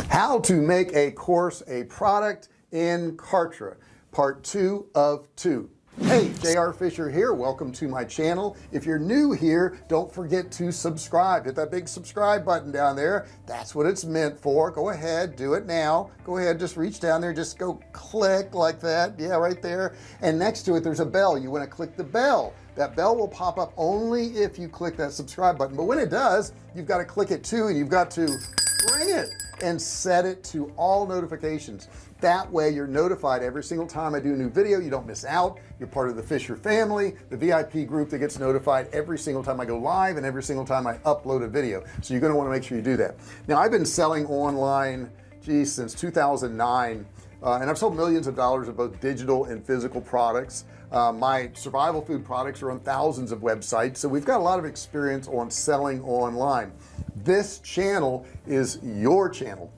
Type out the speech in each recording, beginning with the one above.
How to make a course a product in Kartra, part 2 of 2. Hey, JR Fisher here. Welcome to my channel. If you're new here, don't forget to subscribe. Hit that big subscribe button down there. That's what it's meant for. Go ahead, do it now. Go ahead, just reach down there, just go click like that. Yeah, right there. And next to it there's a bell. You want to click the bell. That bell will pop up only if you click that subscribe button, but when it does, you've got to click it too, and you've got to ring it and set it to all notifications. That way you're notified every single time I do a new video. You don't miss out. You're part of the Fisher family, the VIP group that gets notified every single time I go live and every single time I upload a video. So you're going to want to make sure you do that. Now, I've been selling online since 2009, and I've sold millions of dollars of both digital and physical products. My survival food products are on thousands of websites, so we've got a lot of experience on selling online. This channel is your channel.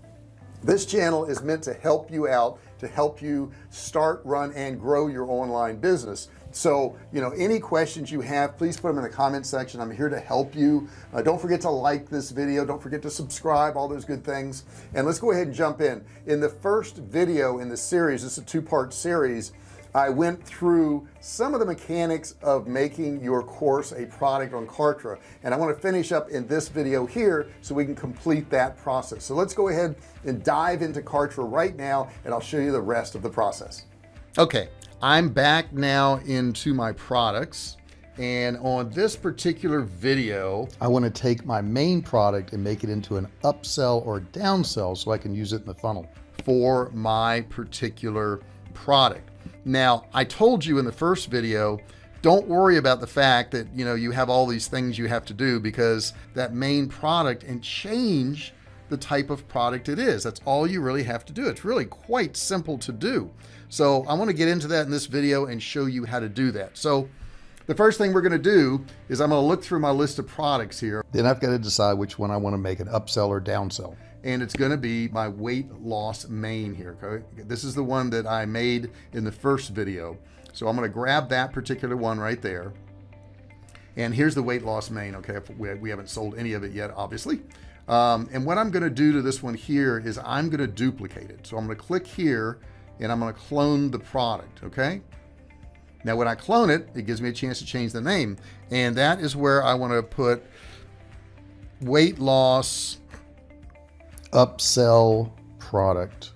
This channel is meant to help you out, to help you start, run, and grow your online business. So, any questions you have, please put them in the comment section. I'm here to help you. Don't forget to like this video. Don't forget to subscribe, all those good things. And let's go ahead and jump in. In the first video in the series, this is a two-part series, I went through some of the mechanics of making your course a product on Kartra, and I want to finish up in this video here so we can complete that process. So let's go ahead and dive into Kartra right now, and I'll show you the rest of the process. Okay, I'm back now into my products, and on this particular video I want to take my main product and make it into an upsell or downsell so I can use it in the funnel for my particular product. Now, I told you in the first video, don't worry about the fact that you have all these things you have to do, because that main product, and change the type of product it is. That's all you really have to do. It's really quite simple to do. So I want to get into that in this video and show you how to do that. So the first thing we're going to do is I'm going to look through my list of products here. Then I've got to decide which one I want to make an upsell or downsell. And it's going to be my weight loss main here. Okay, this is the one that I made in the first video. So I'm going to grab that particular one right there. And here's the weight loss main. Okay, we haven't sold any of it yet, obviously. And what I'm going to do to this one here is I'm going to duplicate it. So I'm going to click here and I'm going to clone the product. Okay. Now, when I clone it, it gives me a chance to change the name. And that is where I want to put weight loss upsell product.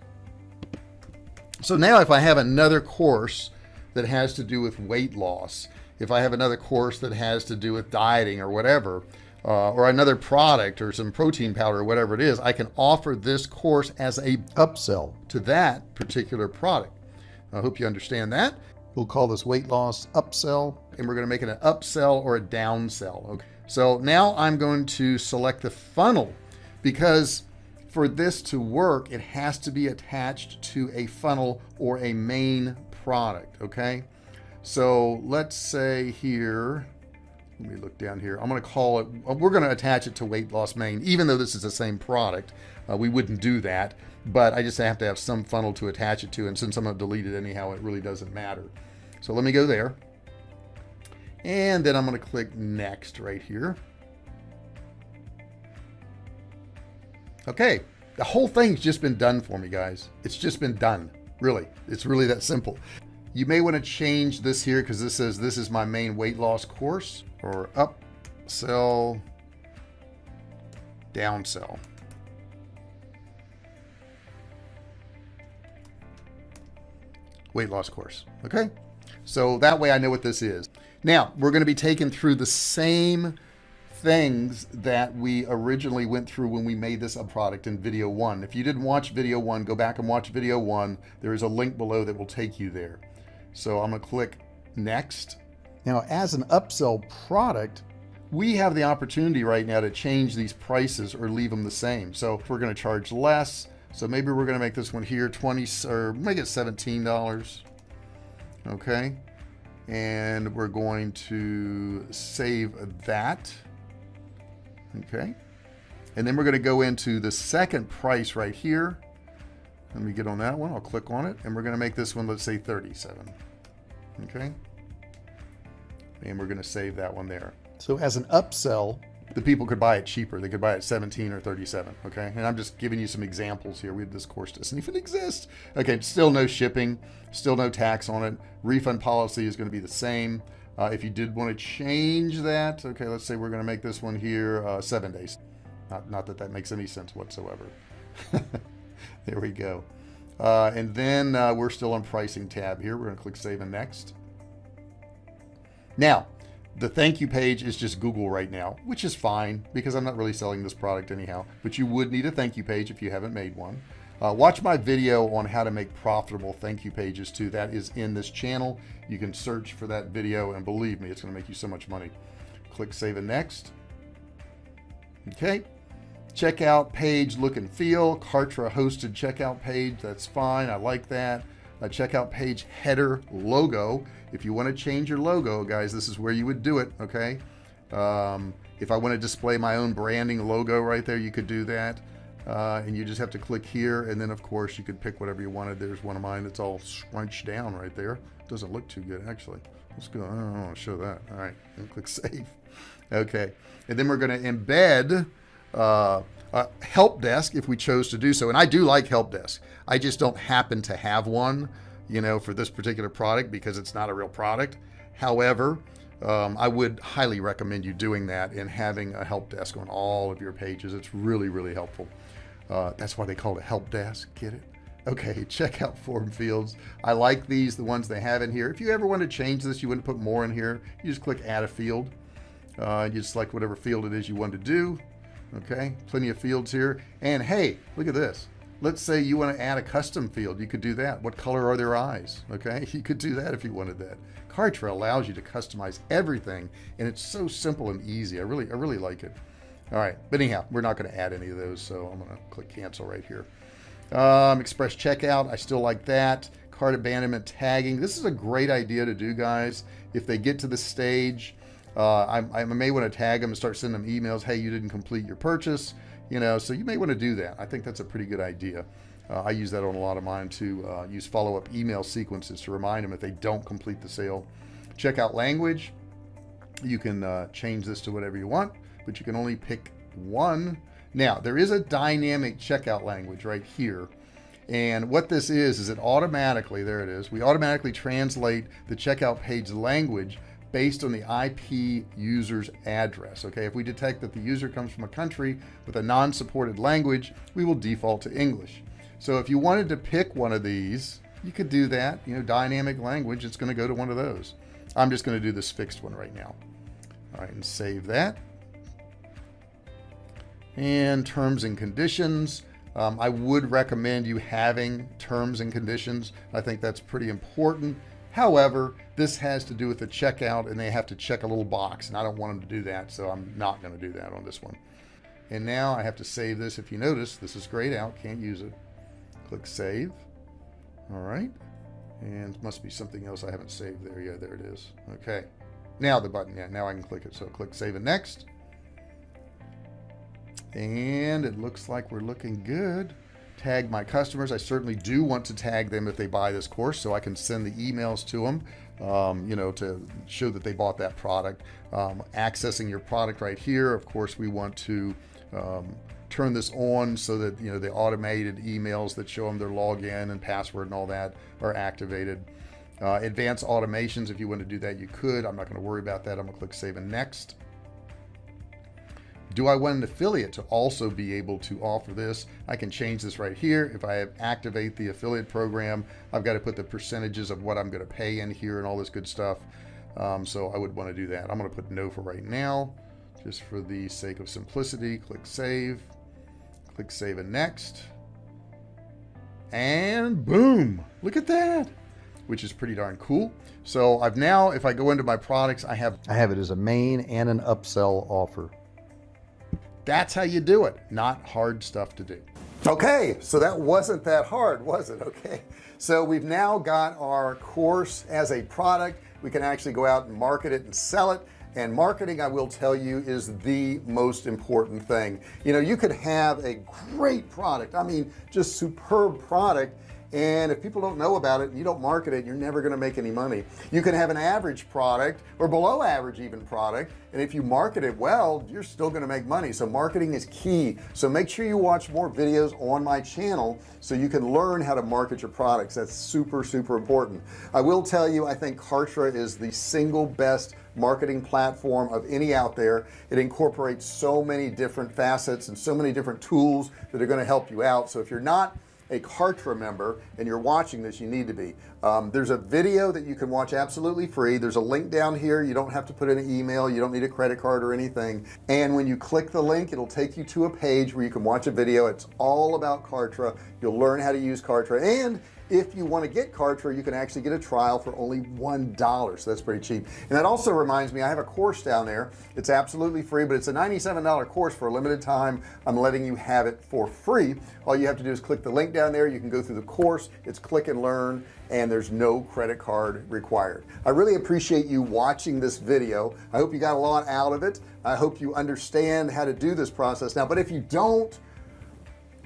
So now if I have another course that has to do with weight loss, if I have another course that has to do with dieting or whatever, or another product or some protein powder or whatever it is, I can offer this course as a upsell to that particular product. I hope you understand that. We'll call this weight loss upsell, and we're going to make it an upsell or a downsell. Okay. So now I'm going to select the funnel, because for this to work, it has to be attached to a funnel or a main product. Okay. So let's say here, let me look down here. I'm going to call it, we're going to attach it to weight loss main, even though this is the same product. We wouldn't do that, but I just have to have some funnel to attach it to. And since I'm going to delete it anyhow, it really doesn't matter. So let me go there. And then I'm going to click next right here. Okay, the whole thing's just been done for me, guys. It's just been done. Really, it's really that simple. You may want to change this here, because this says this is my main weight loss course, or upsell, downsell. Weight loss course. Okay, so that way I know what this is. Now we're going to be taken through the same things that we originally went through when we made this a product in video 1. If you didn't watch video 1, go back and watch video 1. There is a link below that will take you there. So I'm going to click next. Now, as an upsell product, we have the opportunity right now to change these prices or leave them the same. So we're going to charge less. So maybe we're going to make this one here 20, or make it $17. Okay. And we're going to save that. Okay. And then we're going to go into the second price right here. Let me get on that one. I'll click on it, and we're going to make this one, let's say 37. Okay. And we're going to save that one there. So as an upsell, the people could buy it cheaper. They could buy it 17 or 37. Okay. And I'm just giving you some examples here. This course doesn't even exist. Okay. Still no shipping, still no tax on it. Refund policy is going to be the same. If you did want to change that, okay, let's say we're going to make this one here 7 days. Not that that makes any sense whatsoever. There we go. And then we're still on pricing tab here. We're going to click save and next. Now, the thank you page is just Google right now, which is fine because I'm not really selling this product anyhow, but you would need a thank you page if you haven't made one. Watch my video on how to make profitable thank you pages too. That is in this channel. You can search for that video and believe me, it's going to make you so much money. Click save and next. Okay. Checkout page look and feel, Kartra hosted checkout page. That's fine. I like that. A checkout page header logo. If you want to change your logo, guys, this is where you would do it. Okay. If I want to display my own branding logo right there, you could do that. And you just have to click here. And then of course you could pick whatever you wanted. There's one of mine that's all scrunched down right there. Doesn't look too good actually. Let's go. I don't want to show that. All right. And click save. Okay. And then we're going to embed Helpdesk if we chose to do so. And I do like Helpdesk. I just don't happen to have one, you know, for this particular product because it's not a real product. However, I would highly recommend you doing that and having a Helpdesk on all of your pages. It's really, really helpful. That's why they call it Helpdesk. Get it? Okay, checkout form fields. I like these, the ones they have in here. If you ever want to change this, you wouldn't put more in here. You just click add a field. You select whatever field it is you want to do. Okay, plenty of fields here. And hey, look at this. Let's say you want to add a custom field. You could do that. What color are their eyes? Okay, you could do that if you wanted that. Kartra allows you to customize everything, and it's so simple and easy. I really like it. All right, but anyhow, we're not going to add any of those, so I'm going to click cancel right here. Express checkout, I still like that. Cart abandonment tagging. This is a great idea to do, guys. If they get to the stage, I may want to tag them and start sending them emails. Hey, you didn't complete your purchase, you know, so you may want to do that. I think that's a pretty good idea. I use that on a lot of mine to use follow-up email sequences to remind them if they don't complete the sale. Checkout language. You can change this to whatever you want, but you can only pick one. Now, there is a dynamic checkout language right here. And what this is it automatically, there it is, we automatically translate the checkout page language based on the IP user's address. Okay, if we detect that the user comes from a country with a non-supported language, we will default to English. So if you wanted to pick one of these, you could do that, you know, dynamic language, it's going to go to one of those. I'm just going to do this fixed one right now. All right, and save that. And terms and conditions. I would recommend you having terms and conditions. I think that's pretty important. However, this has to do with the checkout and they have to check a little box and I don't want them to do that. So I'm not going to do that on this one. And now I have to save this. If you notice, this is grayed out. Can't use it. Click save. All right. And it must be something else I haven't saved there. Yeah, there it is. Okay. Now the button. Yeah, now I can click it. So click save and next. And it looks like we're looking good. Tag my customers. I certainly do want to tag them if they buy this course so I can send the emails to them, you know, to show that they bought that product. Accessing your product right here. Of course, we want to turn this on so that, you know, the automated emails that show them their login and password and all that are activated. Advanced automations, if you want to do that, you could. I'm not going to worry about that. I'm going to click save and next. Do I want an affiliate to also be able to offer this? I can change this right here. If I activate the affiliate program, I've got to put the percentages of what I'm going to pay in here and all this good stuff. So I would want to do that. I'm going to put no for right now, just for the sake of simplicity. Click save and next. And boom, look at that, which is pretty darn cool. So I've now, if I go into my products, I have it as a main and an upsell offer. That's how you do it. Not hard stuff to do. Okay, so that wasn't that hard, was it? Okay, so we've now got our course as a product. We can actually go out and market it and sell it. And marketing, I will tell you, is the most important thing. You know, you could have a great product, I mean just superb product, and if people don't know about it and you don't market it, you're never going to make any money. You can have an average product or below average even product, and if you market it well, you're still going to make money. So marketing is key. So make sure you watch more videos on my channel so you can learn how to market your products. That's super important. I will tell you, I think Kartra is the single best marketing platform of any out there. It incorporates so many different facets and so many different tools that are going to help you out. So if you're not a Kartra member and you're watching this, you need to be. There's a video that you can watch absolutely free. There's a link down here. You don't have to put in an email, you don't need a credit card or anything, and when you click the link, it'll take you to a page where you can watch a video. It's all about Kartra. You'll learn how to use Kartra, and if you want to get Kartra, you can actually get a trial for only $1, so that's pretty cheap. And that also reminds me, I have a course down there. It's absolutely free, but it's a $97 course for a limited time. I'm letting you have it for free. All you have to do is click the link down there. You can go through the course. It's click and learn, and there's no credit card required. I really appreciate you watching this video. I hope you got a lot out of it. I hope you understand how to do this process now, but if you don't,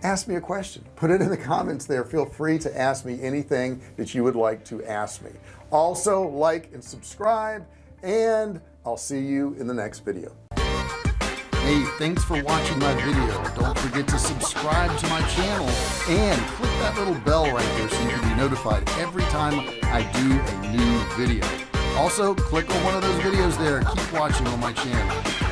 ask me a question, put it in the comments there. Feel free to ask me anything that you would like to ask me. Also, like and subscribe, and I'll see you in the next video. Hey, thanks for watching my video. Don't forget to subscribe to my channel and click that little bell right there so you can be notified every time I do a new video. Also, click on one of those videos there. Keep watching on my channel.